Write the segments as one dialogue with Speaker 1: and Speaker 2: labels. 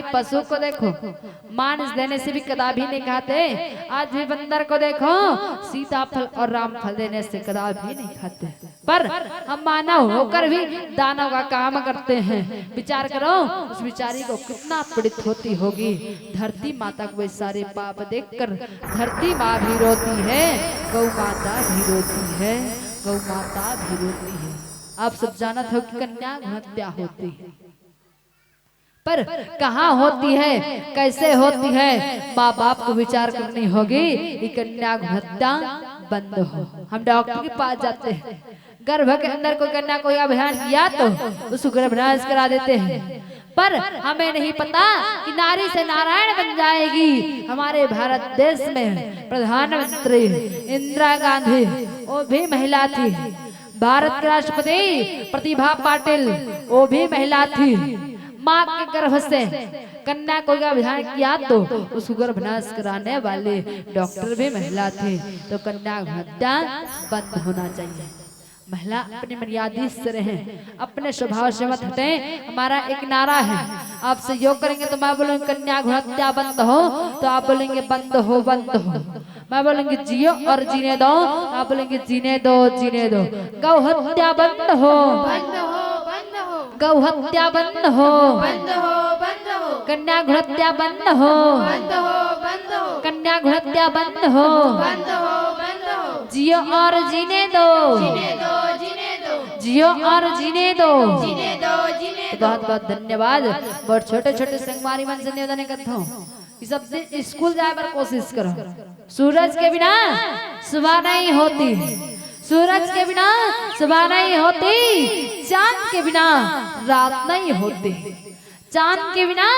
Speaker 1: पशु को देखो मांस देने से भी कदापि नहीं खाते, आज भी बंदर को देखो सीताफल और रामफल देने से कदापि नहीं खाते, पर हम मानव होकर भी दानव का काम करते हैं। विचार करो उस बिचारी को कितना पीड़ित होती होगी। धरती माता को वे सारे पाप देखकर धरती माँ भी रोती है, गौ माता भी रोती है, गौ माता भी रोती है। आप सब जानत हो कि कन्या हत्या होती है, पर कहाँ होती है, कैसे होती है, माँ बाप को विचार करनी होगी कि कन्या हत्या बंद हो। हम डॉक्टर के पास जाते हैं, गर्भ के अंदर कोई कन्या कोई अभियान किया तो उसको गर्भनाश करा देते हैं, पर हमें नहीं पता कि नारी से नारायण बन जाएगी। हमारे भारत देश में प्रधानमंत्री इंदिरा गांधी वो भी महिला थी, भारत के राष्ट्रपति प्रतिभा पाटिल वो भी महिला थी। माँ के गर्भ से कन्या को विधान किया तो उसको गर्भनाश कराने वाले डॉक्टर भी महिला थे। तो कन्या हत्या बंद होना चाहिए। महिला अपनी मर्यादा से रहे, अपने स्वभाव से मत हटे। हमारा एक नारा है, आप सहयोग करेंगे तो मैं बोलूंगी कन्या हत्या बंद हो, तो आप बोलेंगे बंद हो बंद हो। मैं बोलूंगी जियो और जीने दो, आप बोलेंगे जीने दो जीने दो। गौ हत्या बंद हो, गौ हत्या बंद हो, कन्या हत्या बंद हो, कन्या हत्या बंद हो, जियो और जीने दो, जियो और जीने दो। बहुत बहुत धन्यवाद। बहुत छोटे छोटे संगवारी मन से निवेदन करता हूँ कि सबसे स्कूल जाए पर कोशिश करो। सूरज के बिना सुबह नहीं होती, सूरज के बिना सुबह नहीं होती, चांद के बिना रात नहीं होती, चांद के बिना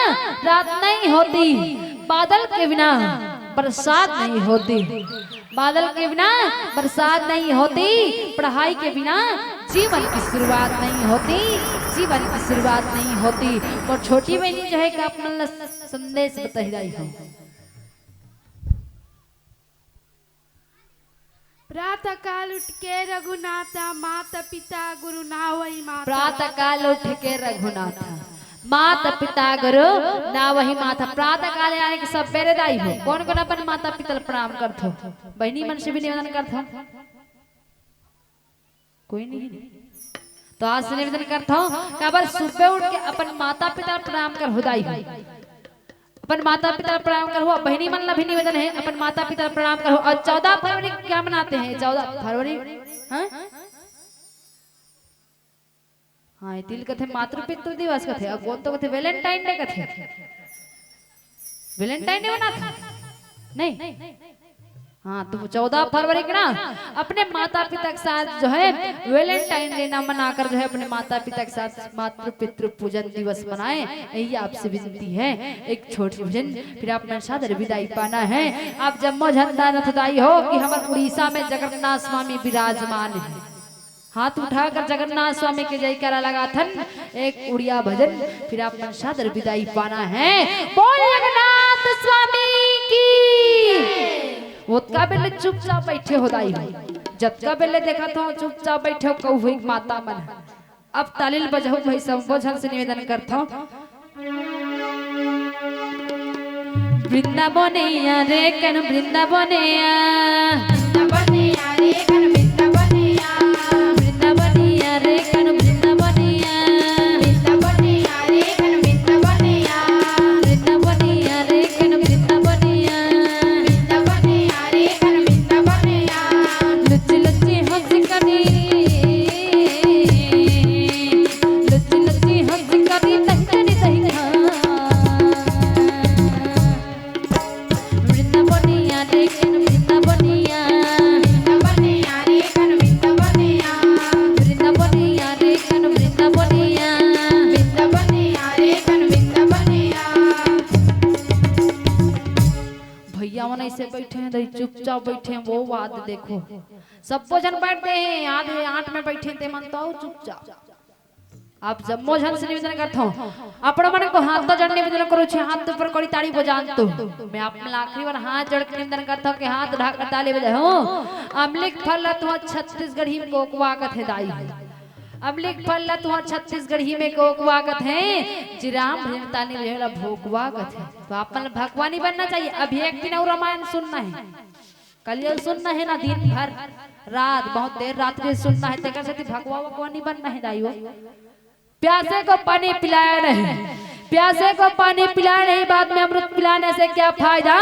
Speaker 1: रात नहीं होती, बादल के बिना बरसात नहीं होती, बादल के बिना बरसात नहीं होती, पढ़ाई के बिना जीवन की शुरुआत नहीं होती, जीवन की शुरुआत नहीं होती। और छोटी बहनी जो है कि अपना संदेश बता रही है।
Speaker 2: प्रातः काल उठ के रघुनाथा, माता पिता गुरु ना वही माता।
Speaker 1: प्रातः काल उठ के रघुनाथा, माता पिता गुरु ना वही माता। प्रातः काल यानी कि सब बेरे दाई हो। कौन कौन अपन माता पिता प्रणाम करते हो? बहनी मन से भी निवेदन करते हो? कोई नहीं, तो आज से निवेदन करता हूँ कि अगर सुबह उठ के अपन माता पिता प्रणाम कर हुदाई हो, अपन माता पिता प्रणाम करो। बहनी मन ला भी निवेदन है अपन माता पिता प्रणाम करो। और 14 फरवरी क्या मनाते हैं? 14 फरवरी हाँ तिल कथे मातृ पितृ दिवस कथे, और कौन तो कथे वैलेंटाइन डे कथे। वैलेंटाइन डे मनाते नहीं? हाँ तो 14 फरवरी के ना अपने माता पिता के साथ जो है वैलेंटाइन डे ना मनाकर जो है अपने माता पिता के साथ मातृ पितृ पूजन दिवस मनाएं। यही आपसे विनती है। एक छोटी भजन फिर आप मेरे साथ विदाई पाना है। आप जम्मो झंडा नथदाई हो कि हमारे उड़ीसा में जगन्नाथ स्वामी विराजमान है। हाथ उठाकर जगन्नाथ स्वामी के जयकारा लगा थन। एक उड़िया भजन फिर आप मेरे साथ विदाई पाना है। बोल जगन्नाथ स्वामी की। का बेले चुपचाप बैठे हो दाई हो, जतका बेले देखा था चुपचाप बैठे हो कहू हुई माता मन। अब तालिल बजाऊ भाई संबोधन से निवेदन करता हूँ। वृंदावनिया रे कन वृंदावनिया, वृंदावनिया रे कन वृंदावनिया, वृंदावनिया रे कन वृंदावनिया, वृंदावनिया रे कन वृंदावनिया, वृंदावनिया रे कन वृंदावनिया, वृंदावनिया रे कन वृंदावनिया। लुच्ची लुच्ची हंस करी, लुच्ची लुच्ची हंस करी तही तही तही खा। वृंदावनिया रे कन वृंदावनिया, वृंदावनिया रे कन वृंदावनिया, वृंदावनिया रे कन वृंदावनिया, वृंदावनिया रे कन वृंदावनिया। भैया मन ऐसे बैठे हैं दही चुपचाप बैठे हैं। वो बात देखो सबको जन बैठते हैं, आधे 8 में बैठे थे मन तो चुपचाप। आप जम्मो जन से निवेदन करता हूँ अपना मन को हाथ तो जड़ निवेदन करो छे, हाथ ऊपर कड़ी ताड़ी बजान तो मैं अपने आखिरी बार हाथ जोड़ के निवेदन करता हूँ कि हाथ ढाक ताली बजाओ। अमलिक फल तो छत्तीसगढ़ी में कोकवा कथे दाई अब लिख पल्ला तुम्हार छत्तीसगढ़ ही में कोकवागत है जिराम भजनतानी भेड़ा भोकवागत है। तो अपन भगवानी बनना चाहिए। अभी एक दिन और रामायण सुनना है, कल सुनना है ना, दिन भर रात बहुत देर रात्रि सुनना है। तेकर से भगवानी बनना है दाइयो। प्यासे को पानी पिलाया नहीं, प्यासे को पानी पिलाया नहीं, बाद में अमृत पिलाने से क्या फायदा।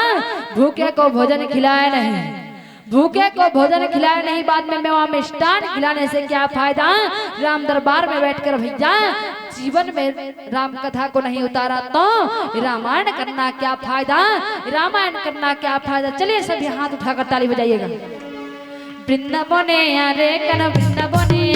Speaker 1: भूखे को भोजन खिलाया नहीं, भूखे को भोजन खिलाया नहीं, बाद में मेवा मिष्टान खिलाने से क्या फायदा। राम दरबार में बैठकर भैया जीवन में राम कथा को नहीं उतारा तो रामायण करना क्या फायदा, रामायण करना क्या फायदा। चलिए सभी हाथ उठाकर ताली बजाइएगा। वृंदावने रे कन वृंदावने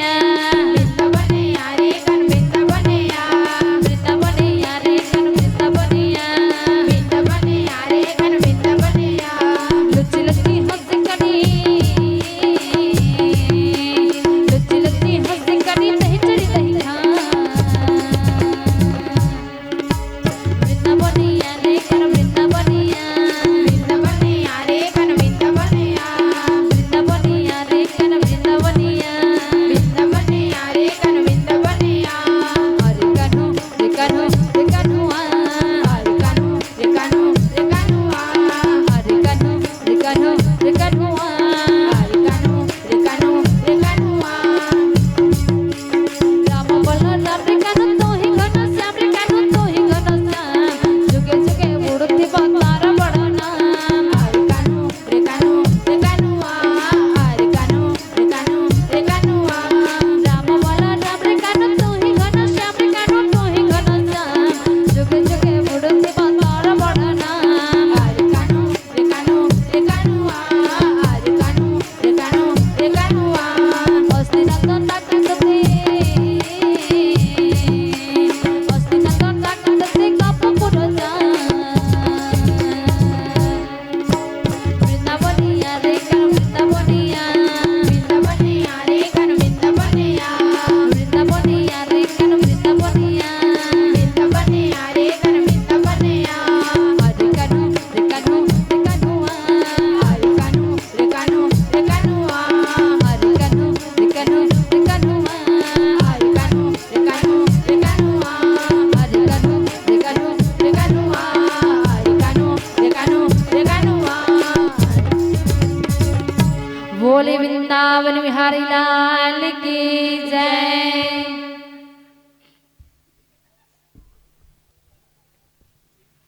Speaker 1: बोले वृंदावन बिहारी लाल की जय।